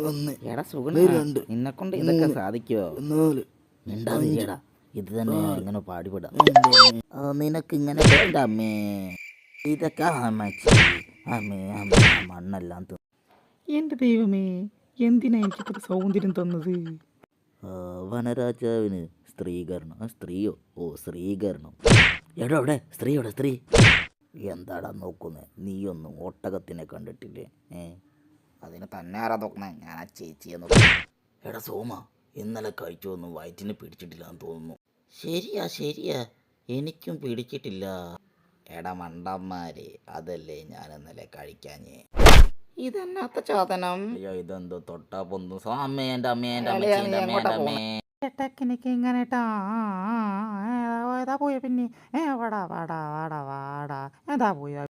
ഒന്ന് എടാ സുഗുണ, രണ്ട് നിന്നെ കൊണ്ട് ഇതൊക്കെ മൂന്ന് സാധിക്കുവോ? നാല് മിണ്ടാതിരിക്കടാ, ഇത് തന്നെ ഇങ്ങനെ പാടിപ്പെടാം. നിനക്ക് ഇങ്ങനെ വേണ്ട അമ്മേ, ഇതൊക്കെ അമ്മച്ചി, അമ്മേ അമ്മ മണ്ണെല്ലാം എൻ്റെ ദൈവമേ, എന്തിനാ എനിക്കിത്ര സൗന്ദര്യം തന്നത്? വനരാജാവിന് സ്ത്രീകരണം. സ്ത്രീയോ? ഓ സ്ത്രീകരണം. എടോ അവിടെ സ്ത്രീയോടെ സ്ത്രീ എന്താടാ നോക്കുന്നത്? നീയൊന്നും ഒട്ടകത്തിനെ കണ്ടിട്ടില്ലേ? അതിന് തന്നെ ആരാ നോക്കുന്നത്? ഞാൻ ആ ചേച്ചിയെ നോക്കി. എടാ സോമ, ഇന്നലെ കഴിച്ചൊന്നും വയറ്റിന് പിടിച്ചിട്ടില്ലാന്ന് തോന്നുന്നു. ശരിയാ, എനിക്കും പിടിച്ചിട്ടില്ല. എടാ മണ്ടന്മാരെ, അതല്ലേ ഞാൻ ഇന്നലെ കഴിക്കാഞ്ഞേ. ഇതെന്നാത്ത ചോദനം? അയ്യോ ഇതെന്തോ തൊട്ടാ പൊന്തും. അമ്മേ എൻ്റെ അമ്മേ എൻ്റെ അമ്മേ. ടെക്നിക്ക് ഇങ്ങനെ ഏതാ പോയ പിന്നെ വാടാ വാടാ വാടാ വാടാ ഏതാ പോയ